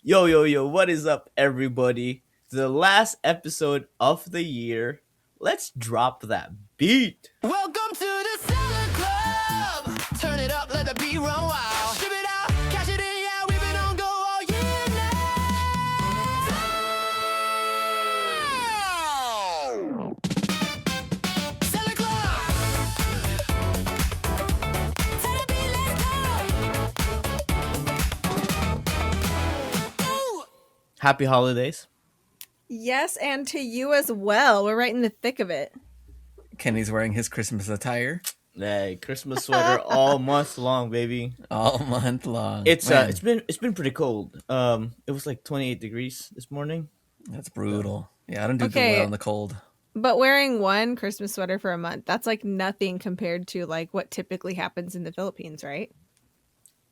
Yo, yo, yo, what is up, everybody? The last episode of the year. Let's drop that beat. Welcome to the Cellar Club. Turn it up, let the beat run wild. Strip it out, cash it in, yeah, we've been on go all year now. Cellar Club. Turn the beat, let's go. Ooh. Happy holidays. Yes, and to you as well. We're right in the thick of it. Kenny's wearing his Christmas attire Hey, Christmas sweater all month long, baby. all month long. It's Man, it's been pretty cold. It was like 28 degrees this morning. that's brutal. Yeah, I don't do too Okay. well in the cold. But wearing one Christmas sweater for a month, that's like nothing compared to like what typically happens in the Philippines, right?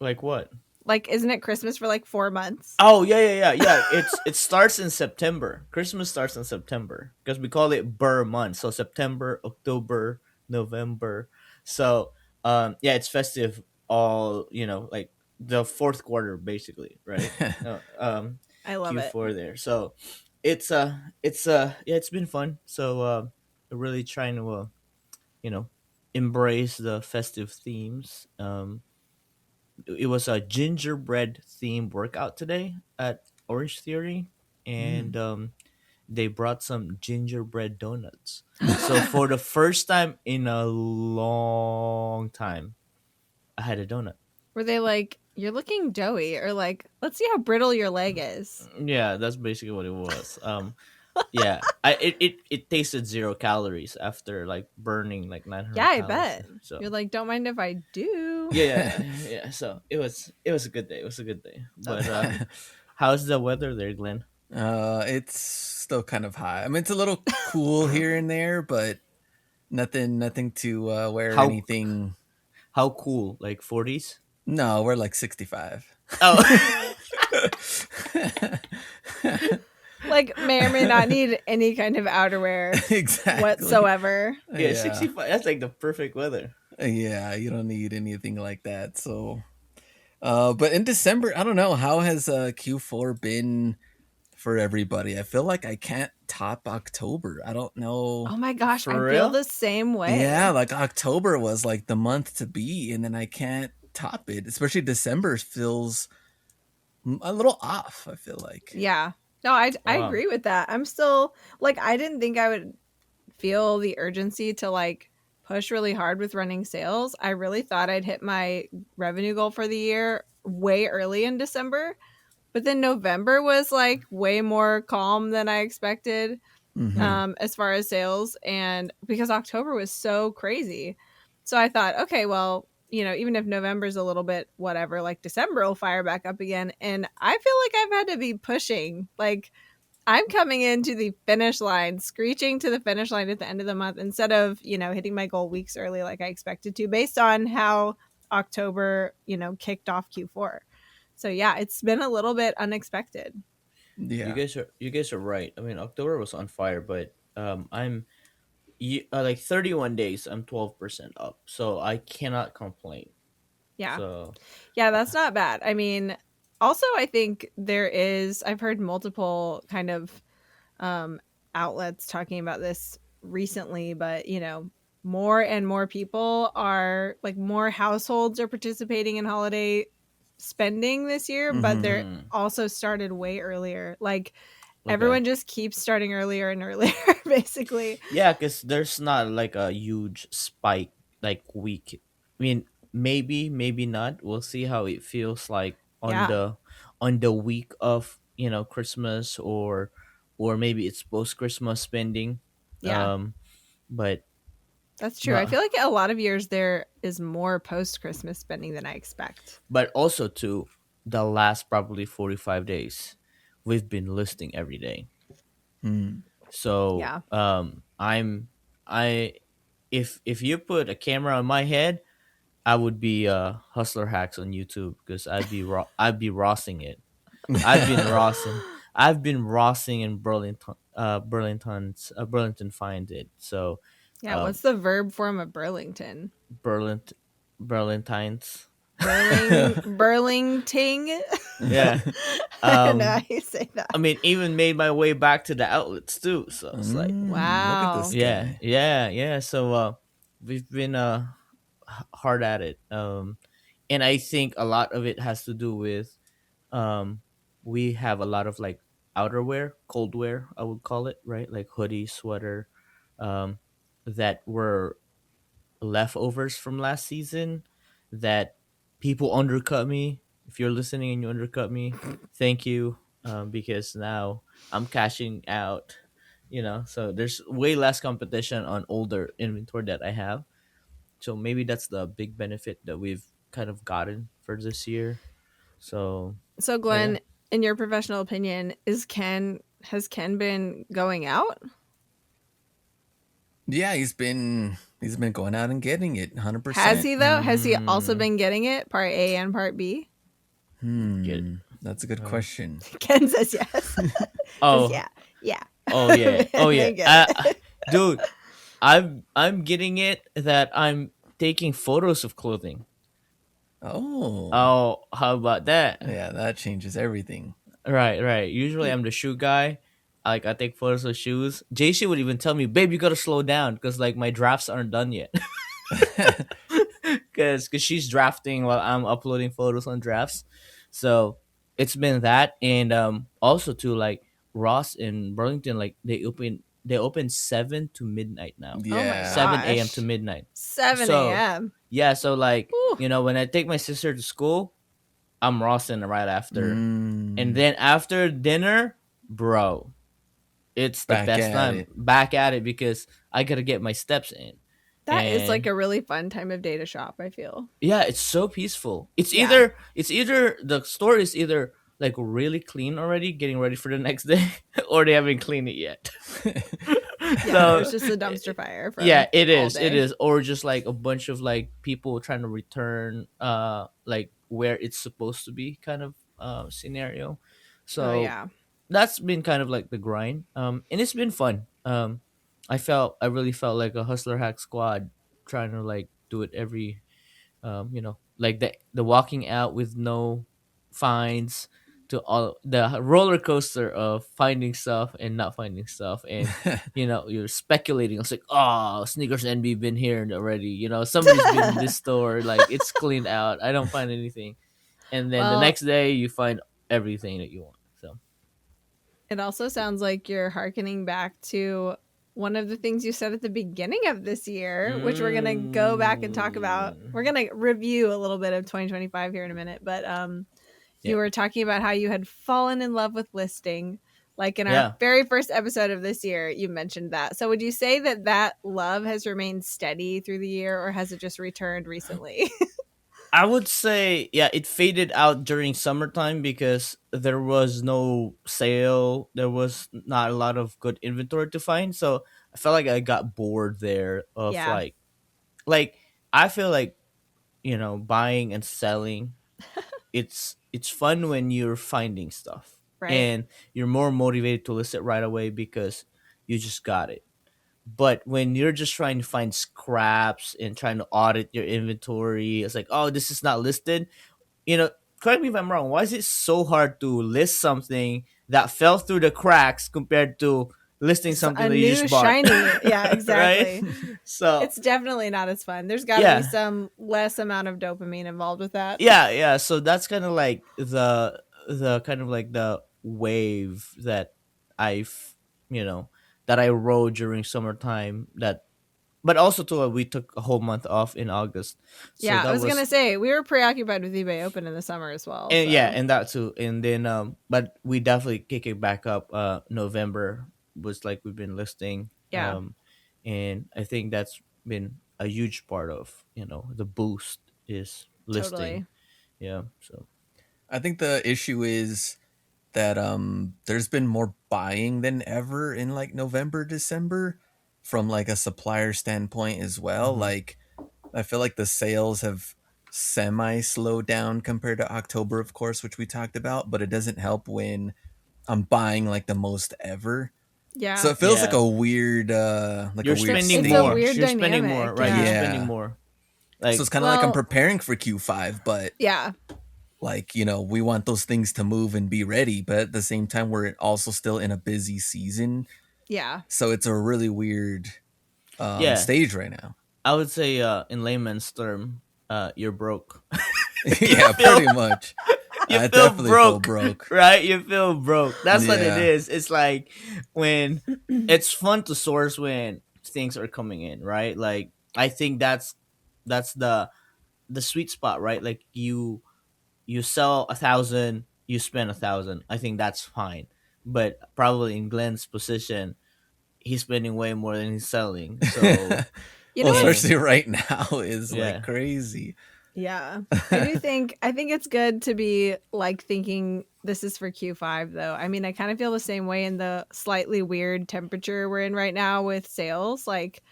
Like what? Like, isn't it Christmas for like 4 months? Oh yeah. It starts in September. Christmas starts in September because we call it Burr month. So September, October, November. So yeah, it's festive all like the fourth quarter basically, right? I love it. Q4 there. So yeah, it's been fun. So really trying to you know embrace the festive themes. It was a gingerbread themed workout today at Orange Theory, and they brought some gingerbread donuts. So for the first time in a long time, I had a donut. Were they like, you're looking doughy, or like, let's see how brittle your leg is? Yeah, that's basically what it was. Yeah, it tasted 0 calories after like burning like 900. Yeah, I calories. bet. So You're like, don't mind if I do. yeah. So it was a good day. It was a good day. But how's the weather there, Glenn? It's still kind of high. I mean, it's a little cool here and there, but nothing to wear How- anything. How cool? Like 40s? No, we're like 65. Oh. Like, may or may not need any kind of outerwear Exactly. whatsoever. Yeah, 65. That's like the perfect weather. Yeah, you don't need anything like that. So, but in December, I don't know, how has Q4 been for everybody? I feel like I can't top October. I don't know. Oh my gosh, For I real? feel the same way. Yeah, like October was like the month to be, and then I can't top it. Especially December feels a little off, I feel like. Yeah. No, I Wow. agree with that. I'm still like, I didn't think I would feel the urgency to like push really hard with running sales. I really thought I'd hit my revenue goal for the year way early in December. But then November was like way more calm than I expected Mhm. as far as sales. And because October was so crazy. So I thought, okay, well, even if November's a little bit whatever, like December will fire back up again. And I feel like I've had to be pushing. Like, I'm coming into the finish line, screeching to the finish line at the end of the month instead of, hitting my goal weeks early like I expected to, based on how October, kicked off Q4. So yeah, it's been a little bit unexpected. Yeah. You guys are right. I mean, October was on fire, but like 31 days. I'm 12% up, so I cannot complain. Yeah. So Yeah, that's not bad. I mean, also, I think I've heard multiple kind of outlets talking about this recently, but, more and more people are like, more households are participating in holiday spending this year, but they're Mhm. also started way earlier. Like, Okay. everyone just keeps starting earlier and earlier, basically. Yeah, because there's not like a huge spike like week. I mean, maybe not. We'll see how it feels like on Yeah. the week of Christmas, or maybe it's post Christmas spending. Yeah. But That's true. I but feel like a lot of years there is more post Christmas spending than I expect. but also too, the last probably 45 days, we've been listing every day. Mm. So Yeah. I if you put a camera on my head, I would be hustler hacks on YouTube because I'd be rossing it. I've been rossing. I've been rossing in Burlington find it. So Yeah. What's the verb form of Burlington? Burlington Burlintines. Burlingting. Yeah. I don't know how Um, you say that. I mean, even made my way back to the outlets too. So it's like, Look at Wow. this yeah, guy. yeah, yeah. So we've been hard at it. And I think a lot of it has to do with um, we have a lot of like outerwear, cold wear, I would call it, right? Like hoodie, sweater, um, that were leftovers from last season that people undercut me. If you're listening and you undercut me, thank you, because now I'm cashing out. So there's way less competition on older inventory that I have. So maybe that's the big benefit that we've kind of gotten for this year. So So, yeah. Glenn, in your professional opinion, has Ken been going out? Yeah, he's been going out and getting it, Has 100%. he though? Has he also Mm, been getting it? Part A and part B? get That's a good uh, question. Ken says yes. Says oh yeah, yeah. oh yeah, oh yeah, They get it. dude. I'm getting it that I'm taking photos of clothing. Oh, Oh, how about that? yeah, that changes everything. Right, right. Usually I'm the shoe guy. Like I take photos of shoes. JC would even tell me, "Babe, you gotta slow down because like my drafts aren't done yet." Because she's drafting while I'm uploading photos on drafts. So it's been that, and also too like Ross in Burlington, like they open 7 to midnight now, Oh my Yeah. 7 a.m. to gosh. midnight. 7 So a.m. yeah, so like Whew. when I take my sister to school, I'm Rossing right after, and Mm, then after dinner, bro, it's the back best at time it. back at it because I gotta get my steps in. That is like And a really fun time of day to shop, I feel. yeah, it's so peaceful. It's Yeah. either the store is either like really clean already, getting ready for the next day, or they haven't cleaned it yet. Yeah, So there's just a dumpster fire yeah, from it all is, it day. is, or just like a bunch of like people trying to return like where it's supposed to be kind of scenario. Oh So yeah. that's been kind of like the grind, and it's been fun. I really felt like a hustler hack squad trying to like do it every like the walking out with no fines, to all the roller coaster of finding stuff and not finding stuff, and you're speculating. It's like, oh, sneakers NB been here already, somebody's been in this store, like it's cleaned out, I don't find anything, and then the Well, next day you find everything that you want. So it also sounds like you're hearkening back to one of the things you said at the beginning of this year, which we're going to go back and talk about. mm, We're going to review a little bit of 2025 here in a minute, but yeah, you were talking about how you had fallen in love with listing. Like in our yeah. very first episode of this year, you mentioned that. So would you say that that love has remained steady through the year, or has it just returned recently? I would say, yeah, it faded out during summertime because there was no sale. There was not a lot of good inventory to find. So I felt like I got bored there of Yeah, like I feel like, buying and selling, it's fun when you're finding stuff right. and you're more motivated to list it right away because you just got it. But when you're just trying to find scraps and trying to audit your inventory, it's like, oh, this is not listed. you know, Correct me if I'm wrong. Why is it so hard to list something that fell through the cracks compared to listing something A that you new just bought? shiny. Yeah, Right? exactly. So It's definitely not as fun. There's got to be yeah, some less amount of dopamine involved with that. yeah, yeah. So that's kind of like the kind of like the wave that I've you know that I rode during summertime. But also too, we took a whole month off in August, so Yeah, I that was gonna was. say we were preoccupied with eBay Open in the summer as well. And yeah, So and that too, and then but we definitely kick it back up. November was like we've been listing, yeah, and I think that's been a huge part of the boost is listing. totally. Yeah, so I think the issue is that there's been more buying than ever in like November, December from like a supplier standpoint as well. hmm Like I feel like the sales have semi slowed down compared to October, of course, which we talked about, but it doesn't help when I'm buying like the most ever. So Yeah, it feels like yeah, a weird you're it's a spending it's a more. weird stage. You're spending more, dynamic. right? You're Yeah, spending Yeah. more. So Like, it's kind of like I'm Well, preparing for Q5, but yeah, like, we want those things to move and be ready, but at the same time we're also still in a busy season. yeah. So it's a really weird yeah, stage right now. I would say, in layman's term, you're broke. you Yeah, feel pretty much. you I feel definitely feel broke, broke. right? You feel broke. That's what it Yeah. is. It's like when it's fun to source when things are coming in, right? Like, I think that's the sweet spot, right? Like, you sell 1,000, you spend 1,000. I think that's fine. But probably in Glenn's position, he's spending way more than he's selling. So, You Well, know and what's especially right now is like yeah, crazy. Yeah. I think it's good to be like thinking this is for Q5 though. I mean, I kind of feel the same way in the slightly weird temperature we're in right now with sales. Like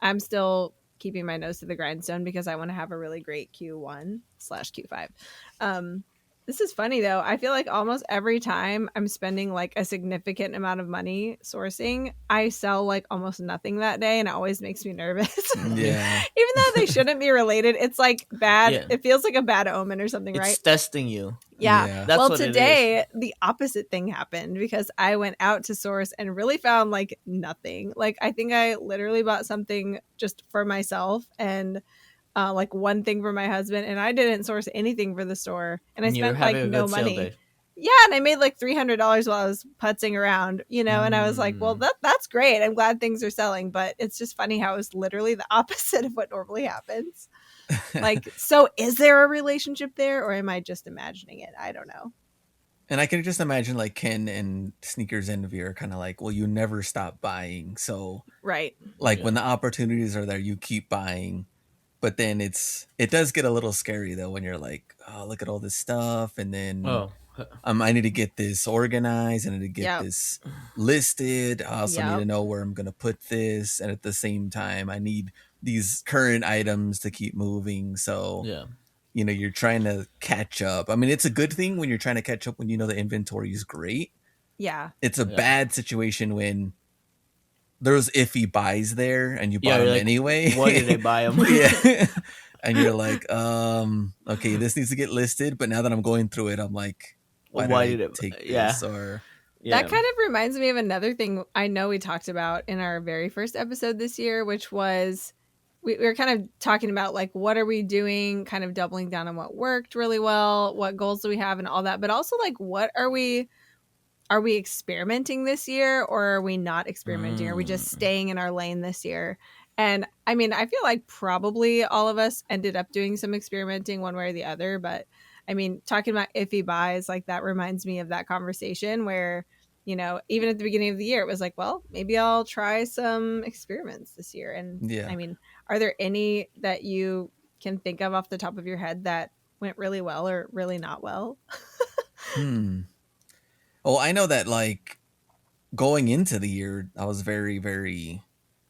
I'm still keeping my nose to the grindstone because I want to have a really great Q1/Q5. Um this is funny though. I feel like almost every time I'm spending like a significant amount of money sourcing, I sell like almost nothing that day and it always makes me nervous. Yeah. Even though they shouldn't be related, it's like bad. yeah, It feels like a bad omen or something, it's right? testing you. Yeah. Yeah. That's Well, what it is. today the opposite thing happened because I went out to source and really found like nothing. Like I think I literally bought something just for myself and like one thing for my husband, and I didn't source anything for the store, and I And you're spent like having a no good sale money. day. Yeah, and I made like $300 while I was putzing around, and I was like, well, Mm. that's great. I'm glad things are selling, but it's just funny how it's literally the opposite of what normally happens. Like, so is there a relationship there, or am I just imagining it? I don't know. And I can just imagine like Ken and Sneakers Envy are kind of like, well, you never stop buying. So Right. like when Yeah. the opportunities are there, you keep buying. But then it does get a little scary though when you're like, oh, look at all this stuff, and then Oh, I need to get this organized, I need to get Yep. this listed. I also need to Yep. know where I'm gonna put this, and at the same time, I need these current items to keep moving. So yeah. you're trying to catch up. I mean, it's a good thing when you're trying to catch up when the inventory is great. Yeah. It's a Yeah. bad situation when there's iffy buys there and you Yeah, bought you're them like, anyway. why did I buy them? Yeah. And you're like, okay, this needs to get listed, but now that I'm going through it, I'm like, why did Why I did it? take Yeah. this? Or That Yeah. kind of reminds me of another thing I know we talked about in our very first episode this year, which was we were kind of talking about like what are we doing, kind of doubling down on what worked really well, what goals do we have and all that, but also like what are we experimenting this year or are we not experimenting? Are we just Mm. staying in our lane this year? And I mean, I feel like probably all of us ended up doing some experimenting one way or the other. But I mean, talking about iffy buys, like that reminds me of that conversation where, even at the beginning of the year, it was like, well, maybe I'll try some experiments this year. And yeah. I mean, are there any that you can think of off the top of your head that went really well or really not well? Hmm. Oh, I know that like going into the year, I was very, very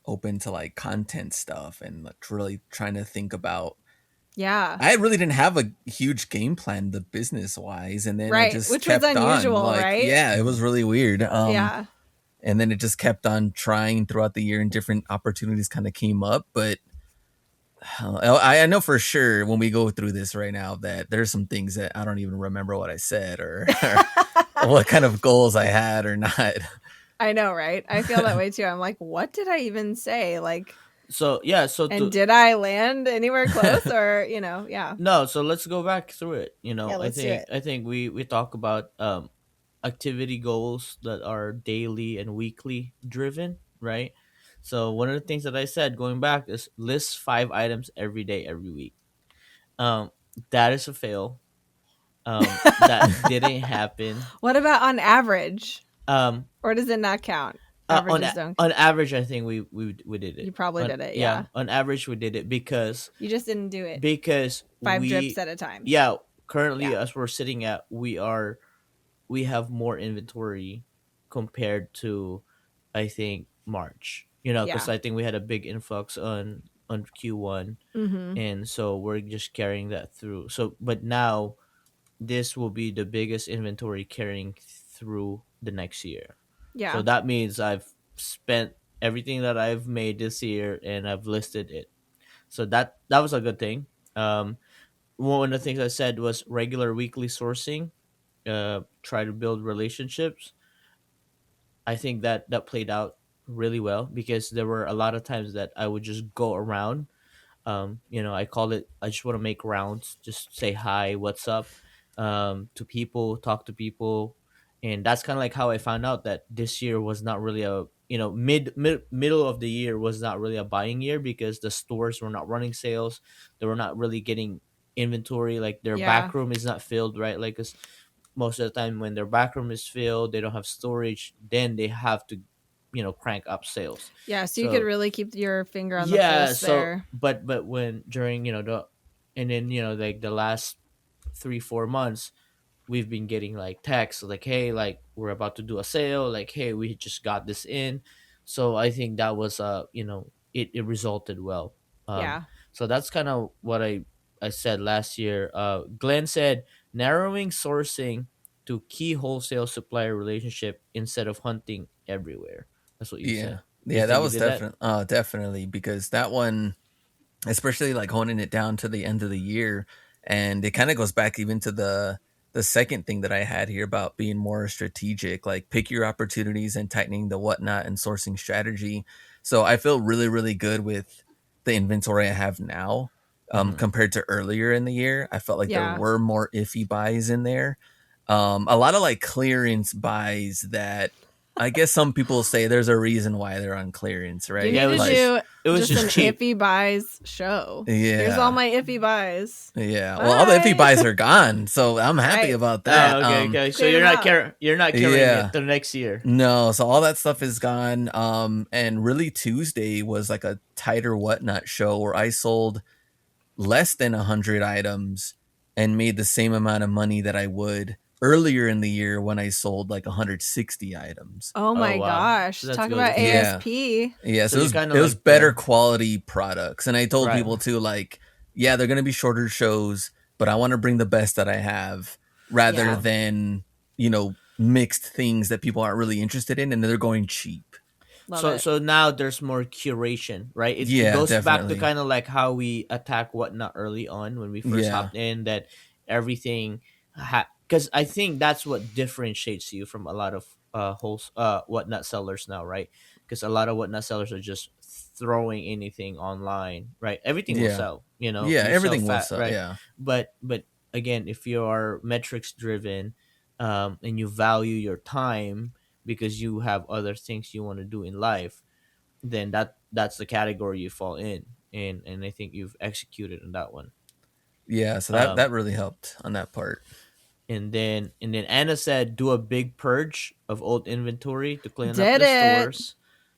open to like content stuff and like really trying to think about. Yeah. I really didn't have a huge game plan, the business wise, and then I Right. just Which was kept on. unusual, Like, right? yeah, it was really weird. Yeah. And then it just kept on trying throughout the year, and different opportunities kind of came up. But I know for sure when we go through this right now that there's some things that I don't even remember what I said or what kind of goals I had or not. I know, right? I feel that way too. I'm like, what did I even say? Like, So yeah. So and to did I land anywhere close or, yeah. no. So let's go back through it. Yeah, I let's do think it. we talk about activity goals that are daily and weekly driven, right? So one of the things that I said going back is list 5 items every day, every week. Um, that is a fail. That didn't happen. What about on average? Um, Or does it not count? Averages on don't. on average, I think we did it. You probably On, did it. yeah, Yeah. on average we did it You just didn't do it because 5 drips we at a time. yeah, currently Yeah. as we're sitting at, we have more inventory compared to, I think, March. Because Yeah. I think we had a big influx on Q1, Mm-hmm. and so we're just carrying that through. So, but now this will be the biggest inventory carrying through the next year. So Yeah. that means I've spent everything that I've made this year and I've listed it. So that was a good thing. um One of the things I said was regular weekly sourcing, try to build relationships. I think that played out really well, because there were a lot of times that I would just go around. I call it, I just want to make rounds, just say hi, what's up, to people, talk to people. And that's kind of like how I found out that this year was not really a, middle of the year was not really a buying year, because the stores were not running sales. They were not really getting inventory, like their Yeah. back room is not filled, right? Like, 'cause most of the time when their back room is filled, they don't have storage, then they have to, crank up sales. Yeah, so you could So really keep your finger on the yeah, pulse so there. but when during, and then, like the last 3-4 months, we've been getting like texts like, hey, like we're about to do a sale, like, hey, we just got this in. So I think that was, it resulted well. Yeah. So that's kind of what I said last year. Glenn said narrowing sourcing to key wholesale supplier relationship instead of hunting everywhere. That's what you Yeah. said. You Yeah, that think you was did that? definitely because that one, especially like honing it down to the end of the year, and it kind of goes back even to the second thing that I had here about being more strategic, like pick your opportunities and tightening the whatnot and sourcing strategy. So I feel really really good with the inventory I have now, Hmm. compared to earlier in the year. I felt like there Yeah. were more iffy buys in there, a lot of like clearance buys that I guess some people say there's a reason why they're on clearance, You right? Yeah, need to Like, do it was just just an cheap. iffy buys show. Here's all yeah. my iffy buys. Yeah, well, all the iffy Bye. buys are gone, so I'm happy Right. about Oh, that. okay, okay. So Cleared them out. you're not carrying it Yeah, the next year. no, so all that stuff is gone. And really Tuesday was like a tighter whatnot show where I sold less than 100 items and made the same amount of money that I would earlier in the year when I sold like 160 items. Oh Oh my wow, so gosh. that's Talk good. about So Yeah, ASP. yeah, so so you kind of it was like better the quality products, and I told right. people too, like, yeah, they're gonna be shorter shows, but I want to bring the best that I have rather Yeah. than mixed things that people aren't really interested in, and they're going cheap. Love So it. so now there's more curation, right? It Yeah, goes back to definitely. kind of like how we attack whatnot early on when we first Yeah, hopped in, that everything because I think that's what differentiates you from a lot of whatnot sellers now, right? Because a lot of whatnot sellers are just throwing anything online, right? Everything will yeah, sell, yeah. you sell Everything was, fat, right? yeah, But again, if you are metrics driven, and you value your time because you have other things you want to do in life, then that's the category you fall in. And I think you've executed on that one. yeah. So um that really helped on that part. and then Anna said do a big purge of old inventory to clean up Did the it. stores.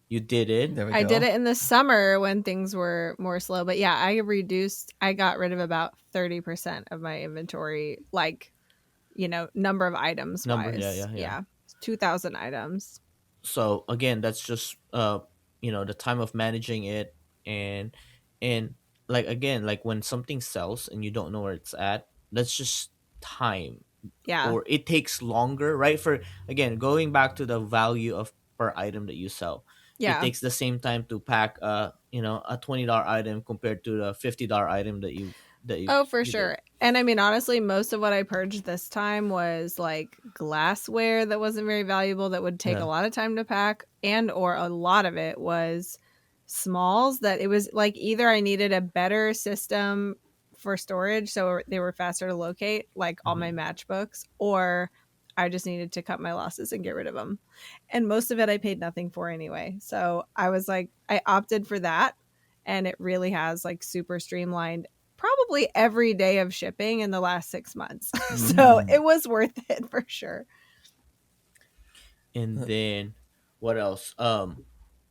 You did it. There we I did go. it in the summer when things were more slow. But yeah, I got rid of about 30% of my inventory, like, number of items Number, yeah, wise. yeah, yeah. Yeah. 2,000 items. So again, that's just the time of managing it. And and like, again, like when something sells and you don't know where it's at, that's just time, Yeah. or it takes longer, right? For, again, going back to the value of per item that you sell, it Yeah. takes the same time to pack a $20 item compared to the $50 item Oh, for you did. sure. And I mean, honestly, most of what I purged this time was like glassware that wasn't very valuable, that would take a Yeah. lot of time to pack, and or a lot of it was smalls that it was like either I needed a better system for storage so they were faster to locate, like all my Hmm. matchbooks, or I just needed to cut my losses and get rid of them. And most of it I paid nothing for anyway. So I was like, I opted for that, and it really has like super streamlined probably every day of shipping in the last 6 months. So Mm. it was worth it for sure. And then what else?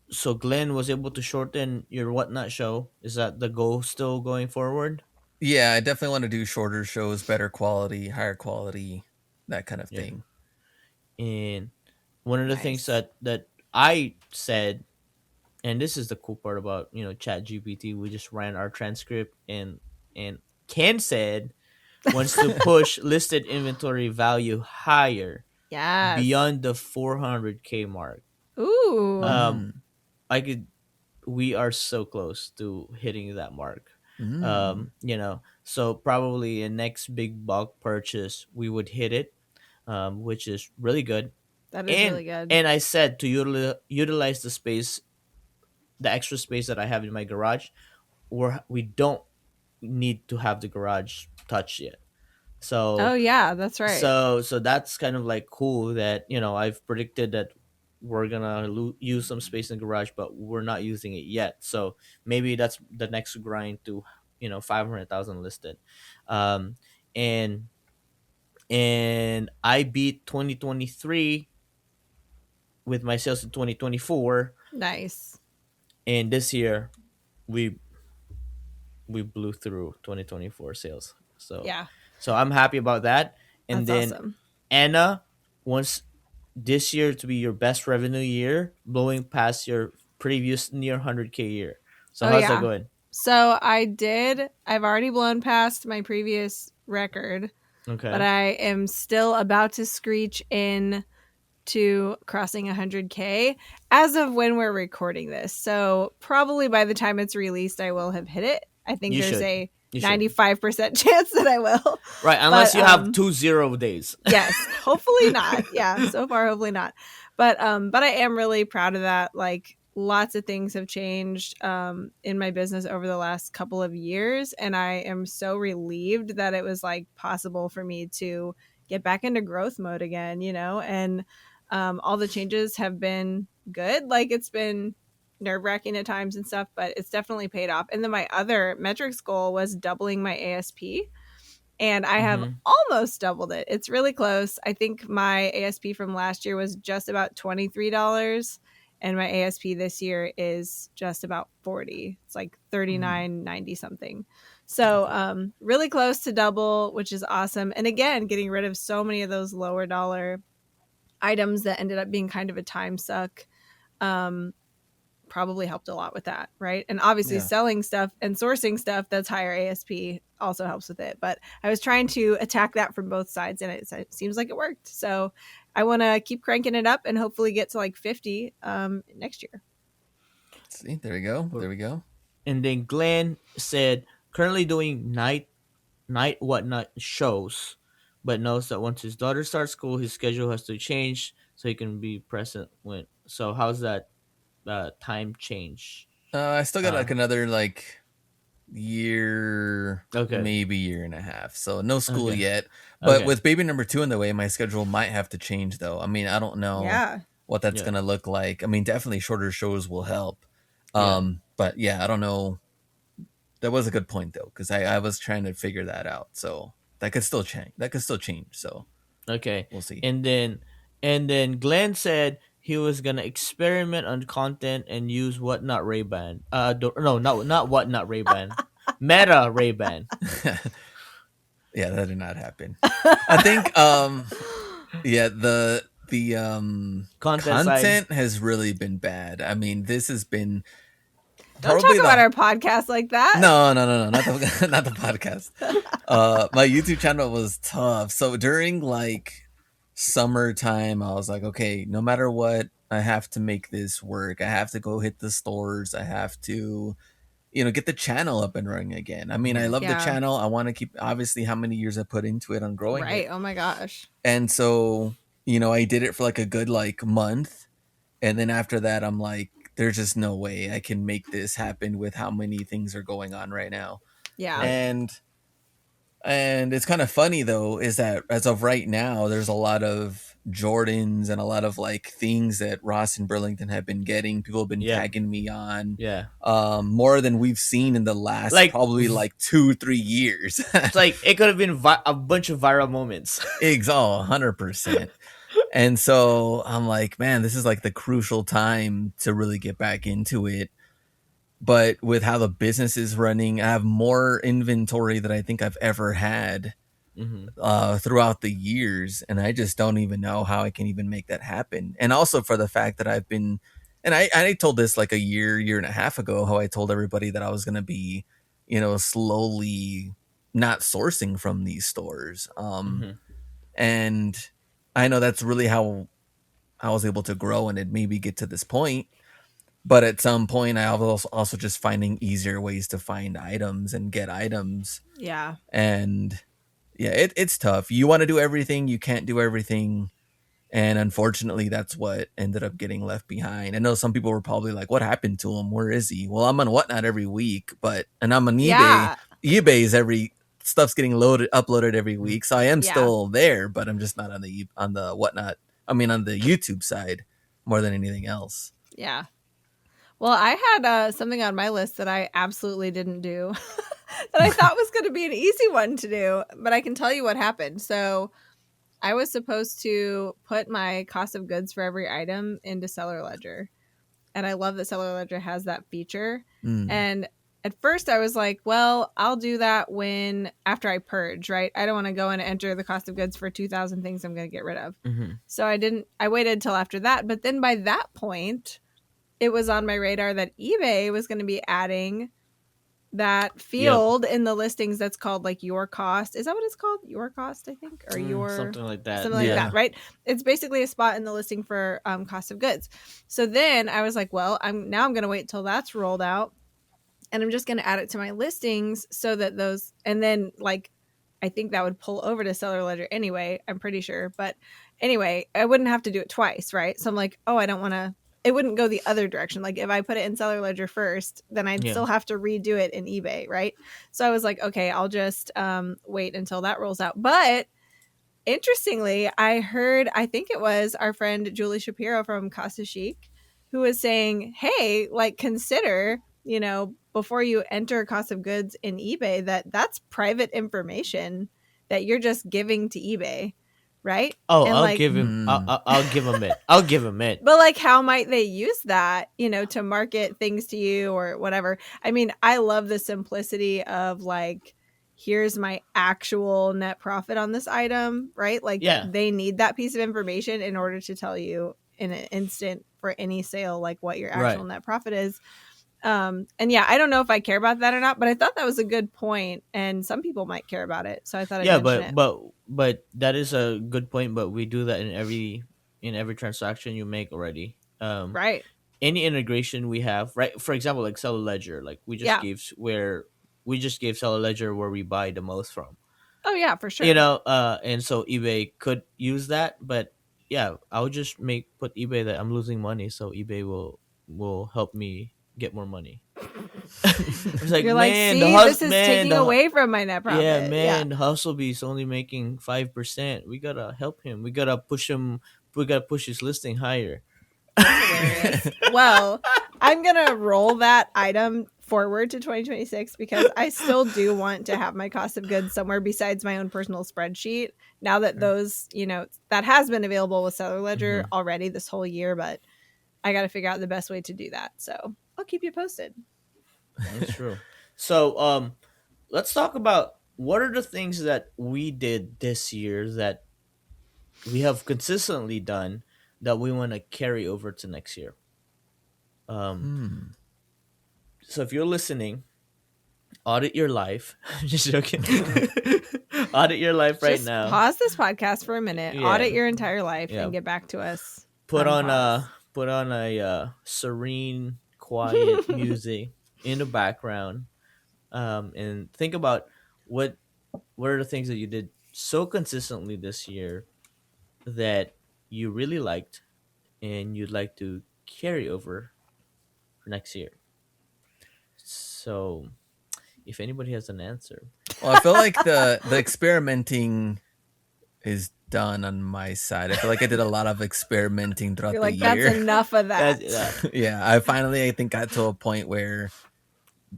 So Glenn was able to shorten your whatnot show. Is that the goal still going forward? Yeah, I definitely want to do shorter shows, better quality, higher quality, that kind of Yeah. thing. And one of the things Nice. that I said, and this is the cool part about Chat GPT, we just ran our transcript, and Ken said wants to push listed inventory value higher Yes. beyond the 400K mark. Ooh. Um, Mm. I could. We are so close to hitting that mark. Mm. So probably a next big bulk purchase we would hit it, which is really good. That is and really good. and I said to utilize the space, the extra space that I have in my garage, where we don't need to have the garage touched yet. Oh So yeah, that's right. so that's kind of like cool that I've predicted that we're gonna use some space in the garage, but we're not using it yet. So maybe that's the next grind to 500,000 listed. um and I beat 2023 with my sales in 2024, Nice. and this year we blew through 2024 sales. So Yeah, I'm happy about that. And that's then awesome. Anna wants this year to be your best revenue year, blowing past your previous near 100K year. So Oh how's that yeah. going? So I've already blown past my previous record, but Okay. I am still about to screech in to crossing 100K as of when we're recording this. So probably by the time it's released, I will have hit it. I think You there's should. a You should. 95% chance that I will. Right, But unless you have 2 0 days. yes, hopefully not. Yeah, so far hopefully not. But I am really proud of that. Like lots of things have changed in my business over the last couple of years, and I am so relieved that it was like possible for me to get back into growth mode again, and all the changes have been good. Like it's been nerve-wracking at times and stuff, but it's definitely paid off. And then my other metrics goal was doubling my ASP, and I have Mm-hmm. almost doubled it. It's really close. I think my ASP from last year was just about $23, and my ASP this year is just about 40. It's like Mm. 39.90 something. So, Okay. really close to double, which is awesome. And again, getting rid of so many of those lower dollar items that ended up being kind of a time suck. Um, Probably helped a lot with that, right? And obviously Yeah. selling stuff and sourcing stuff that's higher ASP also helps with it. But I was trying to attack that from both sides, and it seems like it worked. So I want to keep cranking it up and hopefully get to like 50 next year. See, there we go. There we go. And then Glenn said currently doing night whatnot shows, but knows that once his daughter starts school, his schedule has to change so he can be present when. So how's that time change? I still got Uh, like another like year, okay, maybe year and a half. So no school okay, yet. But okay, with baby number two in the way, my schedule might have to change though. I mean, I don't know Yeah. what that's yeah, gonna look like. I mean, definitely shorter shows will help. yeah, But yeah, I don't know. That was a good point though, because I was trying to figure that out. So that could still change. That could still change. So okay. we'll see. And then Glenn said he was gonna experiment on content and use whatnot Ray Ban. No, not whatnot Ray Ban, Meta Ray Ban. Yeah, that did not happen. I think yeah, the Content side. content has really been bad. I mean, this has been Don't talk probably about the our podcast like that. no, not the not the podcast. My YouTube channel was tough. So during like summertime, I was like, okay, no matter what, I have to make this work. I have to go hit the stores. I have to, get the channel up and running again. I mean, I Mhm. love the Yeah. channel. I want to keep obviously how many years I put into it on growing it. Right. Oh my gosh. And so, I did it for like a good like month. And then after that, I'm like, there's just no way I can make this happen with how many things are going on right now. Yeah. Right. And it's kind of funny though, is that as of right now, there's a lot of Jordans and a lot of like things that Ross and Burlington have been getting. People have been Yeah. tagging me on Yeah. more than we've seen in the last Like probably like 2-3 years. it's like it could have been a bunch of viral moments. Oh, 100%. And so I'm like, man, this is like the crucial time to really get back into it. But with how the business is running, I have more inventory than I think I've ever had hmm throughout the years. And I just don't even know how I can even make that happen. And also for the fact that I've been, and I told this like a year and a half ago, how I told everybody that I was going to be, slowly not sourcing from these stores. hmm And I know that's really how I was able to grow and it maybe get to this point. But at some point, I was also just finding easier ways to find items and get items. Yeah. And yeah, it's tough. You want to do everything, you can't do everything. And unfortunately, that's what ended up getting left behind. I know some people were probably like, what happened to him? Where is he? Well, I'm on Whatnot every week, and I'm on eBay. Yeah. eBay's every stuff's getting uploaded every Mhm. week. So I am Yeah. still there, but I'm just not on the Whatnot. I mean, on the YouTube side more than anything else. Yeah. Well, I had something on my list that I absolutely didn't do that I thought was going to be an easy one to do, but I can tell you what happened. So I was supposed to put my cost of goods for every item into Seller Ledger. And I love that Seller Ledger has that feature. Mm. And at first I was like, well, I'll do that after I purge, right? I don't want to go and enter the cost of goods for 2,000 things I'm going to get rid of. Mm-hmm. So I waited until after that. But then by that point, it was on my radar that eBay was going to be adding that field in the listings that's called like your cost. Is that what it's called? Your cost, I think, or Something like that. something like Yeah. that, right? It's basically a spot in the listing for cost of goods. So then I was like, well, I'm going to wait till that's rolled out, and I'm just going to add it to my listings so that those, and then like I think that would pull over to Seller Ledger anyway. I'm pretty sure, but anyway, I wouldn't have to do it twice, right? So I'm like, oh, I don't want to. It wouldn't go the other direction. Like if I put it in Seller Ledger first, then I'd Yeah. still have to redo it in eBay, right? So I was like, okay, I'll just wait until that rolls out. But interestingly, I think it was our friend Julie Shapiro from Casa Chic who was saying, hey, like consider, before you enter cost of goods in eBay, that's private information that you're just giving to eBay, right? Oh, And I'll like, give him. I'll give him it. I'll give him it. but like, how might they use that, to market things to you or whatever? I mean, I love the simplicity of like, here's my actual net profit on this item, right? Like, Yeah. they need that piece of information in order to tell you in an instant for any sale, like what your actual net profit is. And yeah, I don't know if I care about that or not, but I thought that was a good point, and some people might care about it. So I thought I'd Yeah, mention it. but that is a good point. But we do that in every transaction you make already. Right. Any integration we have, right? For example, like Seller Ledger, like we just gave Seller Ledger where we buy the most from. Oh yeah, for sure. And so eBay could use that, but yeah, I'll just put eBay that I'm losing money, so eBay will help me get more money. It's like, You're like, man, see, this is taking away from my net profit. Yeah, man, the Hustlebee's only making 5%. We gotta help him. We gotta push him. We gotta push his listing higher. Hilarious. Well, I'm gonna roll that item forward to 2026 because I still do want to have my cost of goods somewhere besides my own personal spreadsheet. Now that those, that has been available with Seller Ledger already this whole year, but I got to figure out the best way to do that. So I'll keep you posted. That's true. So, let's talk about what are the things that we did this year that we have consistently done that we want to carry over to next year. So if you're listening, audit your life. Just joking. Audit your life right Just now. pause this podcast for a minute, Yeah. audit your entire life, and get back to us. Put on pause. a serene, quiet music in the background, and think about what are the things that you did so consistently this year that you really liked and you'd like to carry over for next year. So, if anybody has an answer, Well, I feel like the experimenting is done on my side. I feel like I did a lot of experimenting throughout You're the like, year. that's enough of that. Yeah, I think got to a point where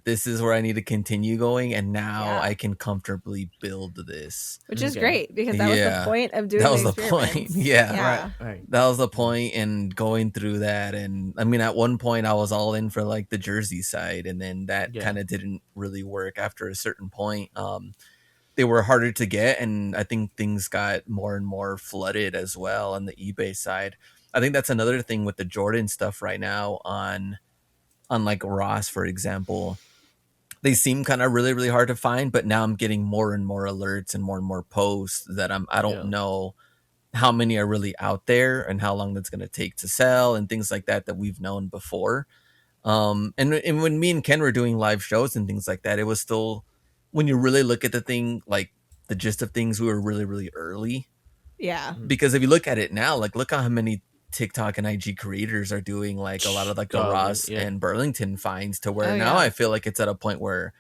this is where I need to continue going, and now I can comfortably build this. Which is great because that was the point of doing that was the the point. experiments. Yeah. Right. That was the point, and going through that. And I mean, at one point I was all in for like the Jersey side, and then that kind of didn't really work after a certain point. They were harder to get, and I think things got more and more flooded as well on the eBay side. I think that's another thing with the Jordan stuff right now on like Ross, for example. They seem kind of really, really hard to find, but now I'm getting more and more alerts and more posts that I don't know how many are really out there and how long that's going to take to sell and things like that we've known before. And when me and Ken were doing live shows and things like that, it was still, when you really look at the thing, like the gist of things, we were really really early. Yeah. Mhm. Because if you look at it now, like look how many TikTok and IG creators are doing like a lot of like the Ross Yeah. and Burlington finds, to Oh where now yeah. I feel like it's at a point where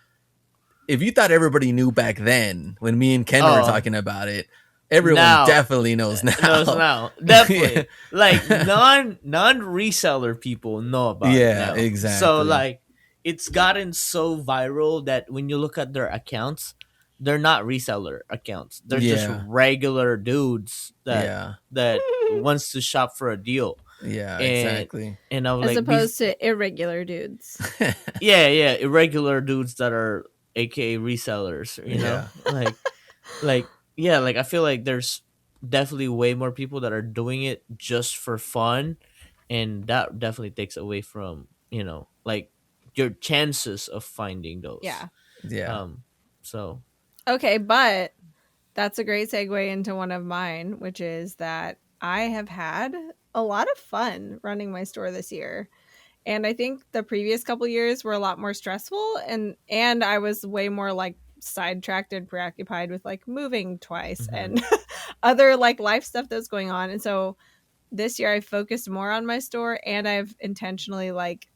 if you thought everybody knew back then when me and Ken were Oh, talking about it, everyone now definitely knows knows now. now. Yeah, Definitely. Like non reseller people know about it yeah, now. So exactly. like it's gotten so viral that when you look at their accounts, they're not reseller accounts. They're just Yeah, regular dudes yeah, that wants to shop for a deal. yeah, And exactly. and I was As like these opposed to irregular dudes. yeah, irregular dudes that are aka resellers, Yeah, like like I feel like there's definitely way more people that are doing it just for fun, and that definitely takes away from like your chances of finding those. Yeah. yeah. um so Okay, but that's a great segue into one of mine, which is that I have had a lot of fun running my store this year. And I think the previous couple years were a lot more stressful, and I was way more like sidetracked and preoccupied with like moving twice mhm, and other like life stuff that's going on. And so this year I focused more on my store, and I've intentionally like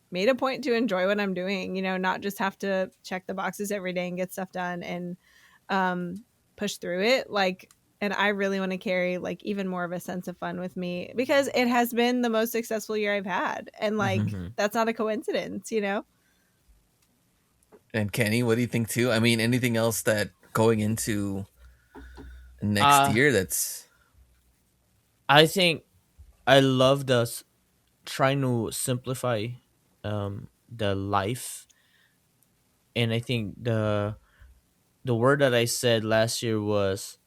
made a point to enjoy what I'm doing, not just have to check the boxes every day and get stuff done and push through it. Like, and I really want to carry like even more of a sense of fun with me because it has been the most successful year I've had. And like, Hmm. mhm. that's not a coincidence. And Kenny, what do you think too? I mean, anything else that going into next uh year that's I think I love trying to simplify the life, and I think the word that I said last year was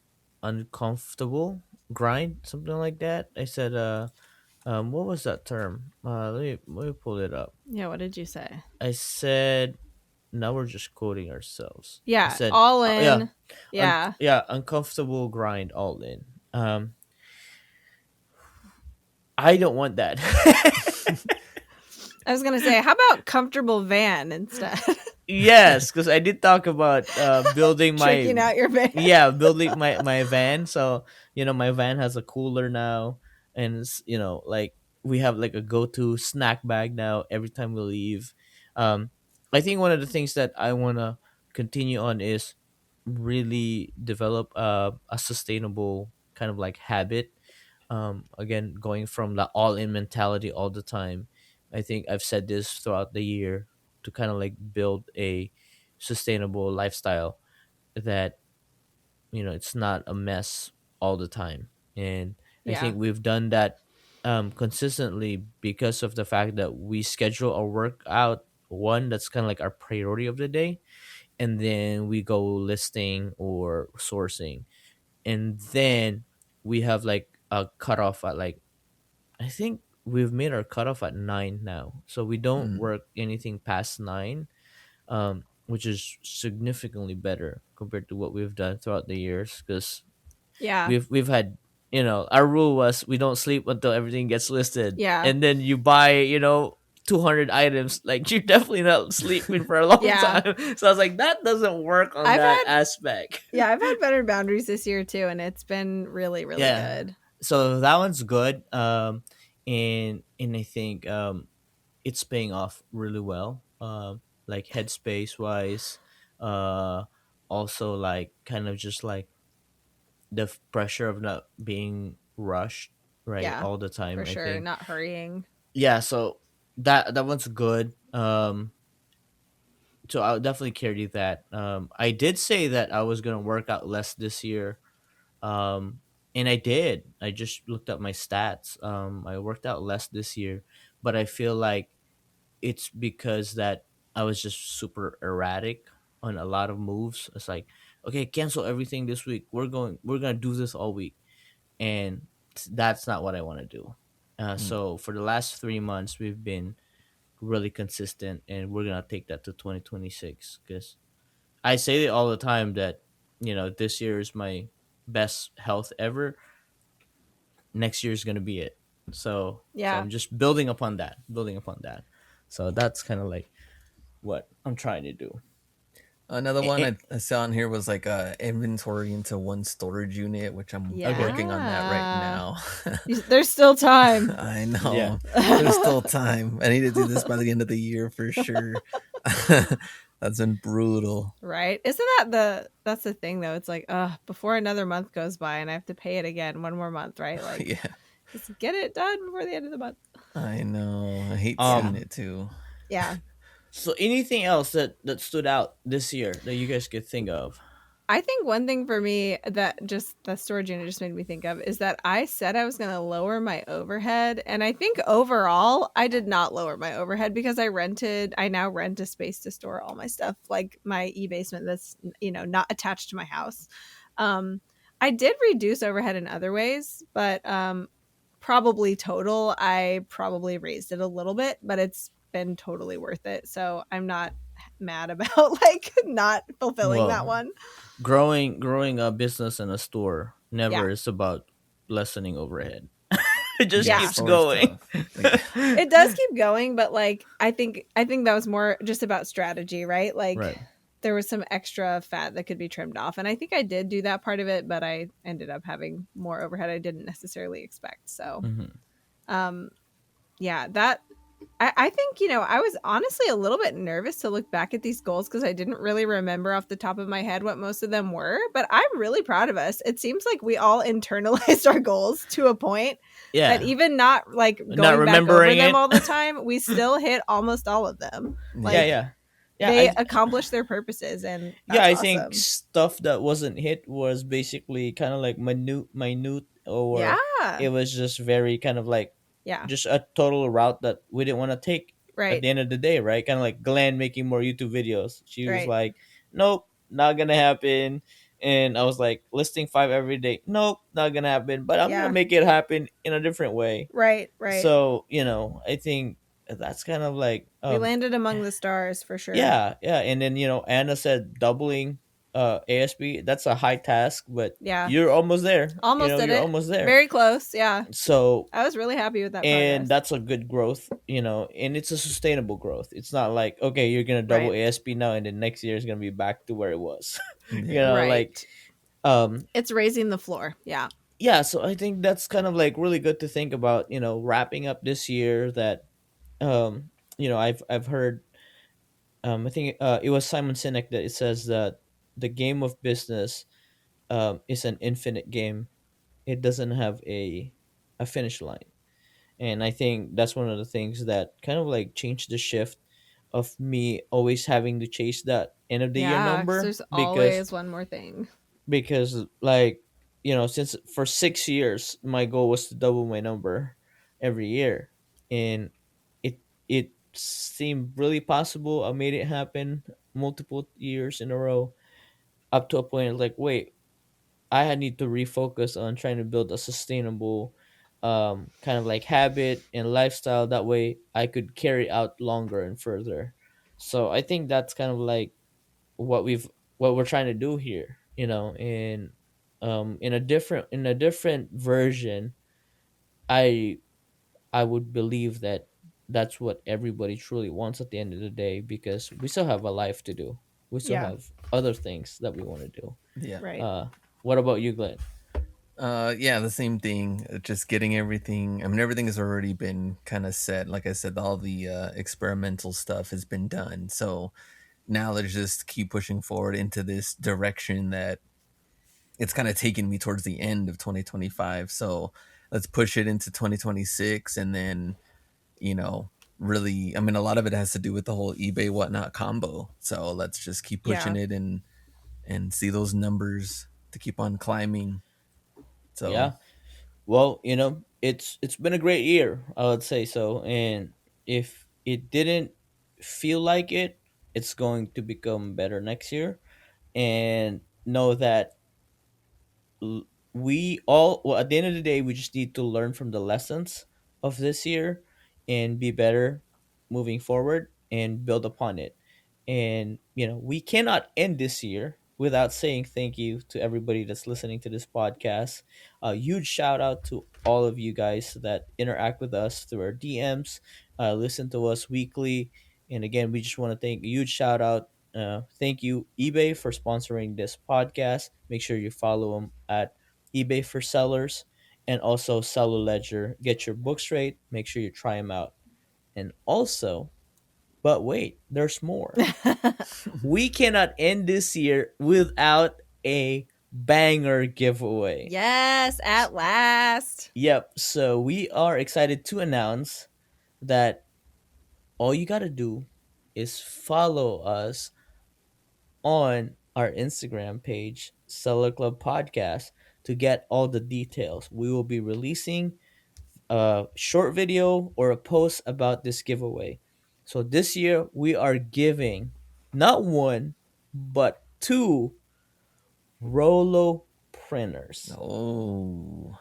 uncomfortable grind, something like that. I said, what was that term? Let me pull it up. Yeah. What did you say? I said, now we're just quoting ourselves. I Yeah. said, All yeah, in. Yeah. yeah, uncomfortable grind, all in. I don't want that. I was going to say, how about comfortable van instead? Yes, because I did talk about building my Tricking out your van. yeah, building my van. So my van has a cooler now, and like we have like a go-to snack bag now every time we leave. um I think one of the things that I want to continue on is really develop a sustainable kind of like habit. Again, going from the all-in mentality all the time. I think I've said this throughout the year, to kind of like build a sustainable lifestyle that it's not a mess all the time. And I Yeah. think we've done that consistently because of the fact that we schedule our workout, one that's kind of like our priority of the day, and then we go listing or sourcing, and then we have like a cutoff at like, I think we've made our cutoff at 9 now, so we don't mm, work anything past 9, which is significantly better compared to what we've done throughout the years. Because Yeah. we've had, our rule was we don't sleep until everything gets listed, Yeah. and then you buy 200 items, like you're definitely not sleeping for a long Yeah. time. So I was like, that doesn't work on I've that had, aspect. yeah, I've had better boundaries this year too. And it's been really, really Yeah, good. so that one's good. And I think it's paying off really well. Like headspace wise, uh, also like kind of just like the pressure of not being rushed right Yeah, all the for time. I sure. think Not hurrying. yeah. So that one's good. So I'll definitely carry that. I did say that I was gonna work out less this year. And I did. I just looked at my stats. I worked out less this year, but I feel like it's because that I was just super erratic on a lot of moves. It's like, okay, cancel everything this week. We're gonna do this all week, and that's not what I want to do. mm. So for the last 3 months, we've been really consistent, and we're gonna take that to 2026. Because I say it all the time that this year is my best health ever. Next year is gonna be it. So Yeah. I'm just building upon that, building upon that. So that's kind of like what I'm trying to do. Another one Eh, I saw in here was like inventory into one storage unit, which I'm okay. working on that right Yeah. now. There's still time. I Yeah. know. There's still time. I need to do this by the end of the year for sure. That's been brutal. Right? Isn't that that's the thing though? It's like, before another month goes by and I have to pay it again one more month, right? Like Yeah, just get it done before the end of the month. I know. I hate Yeah. seeing Um. it too. Yeah. So anything else that stood out this year that you guys could think of? I think one thing for me that just the storage unit just made me think of is that I said I was going to lower my overhead. And I think overall, I did not lower my overhead because I now rent a space to store all my stuff, like my e-basement that's, not attached to my house. Um, I did reduce overhead in other ways, but probably total, I probably raised it a little bit, but it's been totally worth it. So I'm not mad about like not fulfilling that Well, one. growing a business and a store Yeah. never is about lessening overhead. It just Yeah, Yeah. keeps store going. stuff. Like, It does keep going, but like I think that was more just about strategy, right? Like Right. there was some extra fat that could be trimmed off. And I think I did do that part of it, but I ended up having more overhead I didn't necessarily expect. So Hmm. um yeah, that I think, I was honestly a little bit nervous to look back at these goals because I didn't really remember off the top of my head what most of them were, but I'm really proud of us. It seems like we all internalized our goals to a point that Yeah. even not like Not going back over remembering them it. all the time, we still hit almost all of them. Yeah, yeah. Like yeah. Yeah, they accomplished their purposes, and yeah, that's I think awesome. stuff that wasn't hit was basically kind of like minute, or Yeah. it was just very kind of like Yeah. just a total route that we didn't want to take at Right. the end of the day, right? Kind of like Glenn making more YouTube videos. She was Right. like, "Nope, not gonna happen." And I was like, listing 5 every day. Nope, not gonna happen. But I'm gonna Yeah. make it happen in a different way. Right. Right. So I think that's kind of like We landed among the stars for sure. yeah, yeah, and then Anna said doubling ASB. That's a high task, but Yeah. you're almost there. Almost did You're it. almost there. Very close. Yeah. So, I was really happy with that and progress. that's a good growth, and it's a sustainable growth. It's not like, okay, you're gonna double Right. ASB now, and then next year is gonna be back to where it was. Yeah. Like, Right. um, It's raising the floor. Yeah. yeah. So I think that's kind of like really good to think about. Wrapping up this year. That I've heard. I think it was Simon Sinek that it says that the game of business is an infinite game. It doesn't have a finish line, and I think that's one of the things that kind of like changed the shift of me always having to chase that end of the year Yeah. Because number there's because always one more thing. like since for 6 years my goal was to double my number every year, and it seemed really possible. I made it happen multiple years in a row, up to a point like, wait, I need to refocus on trying to build a sustainable kind of like habit and lifestyle. That way I could carry out longer and further. So I think that's kind of like what we're trying to do here, in a different version. I i would believe that that's what everybody truly wants at the end of the day, because we still have a life to do. We still Yeah. have other things that we want to do. Yeah. Right. uh what about you, Glenn? Yeah, the same thing. Just getting everything. I mean, everything has already been kind of set. Like I said, all the experimental stuff has been done. So now let's just keep pushing forward into this direction that it's kind of taken me towards the end of 2025. So let's push it into 2026, and then you know, really, I mean, a lot of it has to do with the whole eBay whatnot combo. So let's just keep pushing Yeah. it and see those numbers to keep on climbing. So Yeah. Well, it's been a great year, I would say so. And if it didn't feel like it, it's going to become better next year. And know that we all, well, at the end of the day, we just need to learn from the lessons of this year and be better moving forward and build upon it. And we cannot end this year. without saying thank you to everybody that's listening to this podcast. A huge shout out to all of you guys that interact with us through our DMs, listen to us weekly. And again, we just want to thank a huge shout out. Thank you, eBay, for sponsoring this podcast. Make sure you follow them at eBay for Sellers and also Seller Ledger. Get your books straight. Make sure you try them out. And also, but wait, there's more. We cannot end this year without a banger giveaway. Yes, at last. Yep. So we are excited to announce that all you got to do is follow us on our Instagram page, Seller Club Podcast, to get all the details. We will be releasing a short video or a post about this giveaway. So this year we are giving not one, but two Rolo printers. Oh, all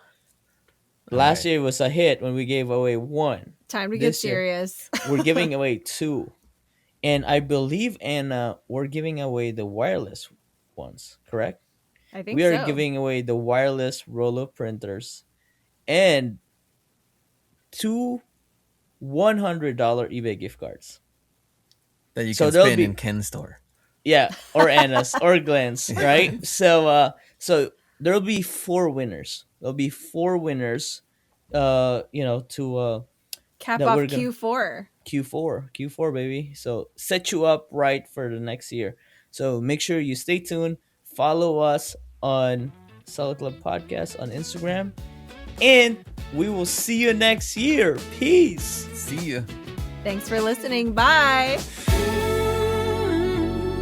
Last right. year was a hit when we gave away one. Time to get This year serious. we're giving away two. And I believe, Anna, we're giving away the wireless ones, correct? I think We are so. giving away the wireless Rolo printers and two $100 eBay gift cards. That you So can there'll spin in be, Ken's store. yeah, or Anna's or Glenn's, right? So there'll be four winners. There'll be four winners. To Cap that off we're gonna Q4. Q4 baby. So set you up right for the next year. So make sure you stay tuned. Follow us on Seller Club Podcast on Instagram, and we will see you next year. Peace. See ya. Thanks for listening. Bye.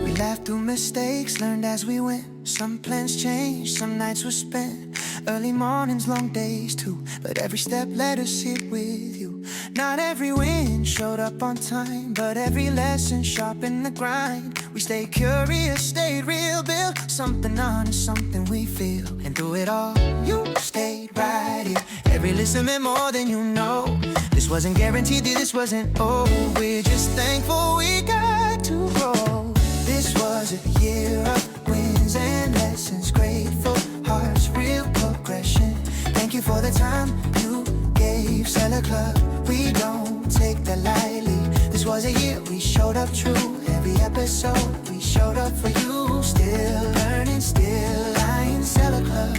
We laughed through mistakes, learned as we went. Some plans changed, some nights were spent. Early mornings, long days too. But every step let us sit with you. Not every win showed up on time, but every lesson sharpened the grind. We stayed curious, stayed real, built something honest, something we feel. And through it all, you stayed right here. Every listen meant more than you know. This wasn't guaranteed, this wasn't we're just thankful we got to grow. This was a year of wins and lessons, grateful hearts, real progression. Thank you for the time you gave Seller Club. We don't take that lightly. This was a year we showed up true. Every episode we showed up for you. Still learning, still lying. Seller Club,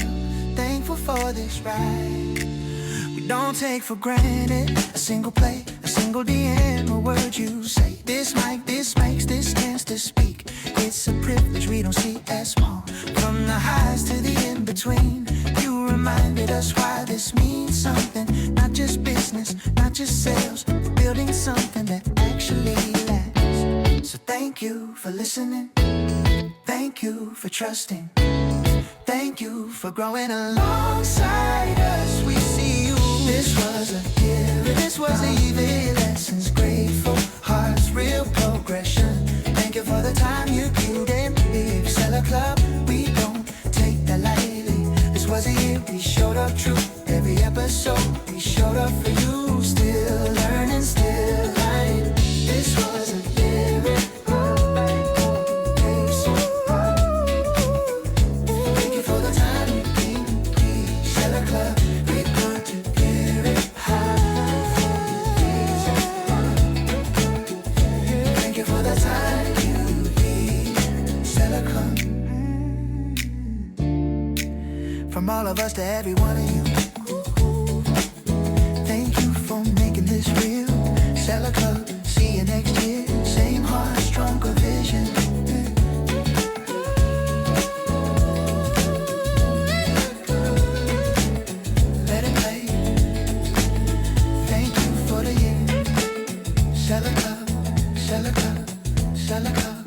thankful for this ride. We don't take for granted a single play, a single DM, a word you say. This mic, this makes this chance to speak. It's a privilege we don't see as small. From the highs to the in-between, you reminded us why this means something. Not just business, not just sales, but building something that actually lasts. So thank you for listening. Thank you for trusting. Thank you for growing alongside us. We see you. This was a year, this was a year. Lessons, grateful hearts, real progression. Thank you for the time you gave Seller Club. We don't take that lightly. This was a year we showed up true. Every episode we showed up for you. Still learning, still lying. This was a year. Thank you for the time you gave Seller Club. We put together Thank you for the time you gave Seller Club. From all of us to every one of you, thank you for making this real. Seller Club, see you next year. Same heart, stronger vision. Let it play. Thank you for the year. Seller Club, Seller Club, Seller Club.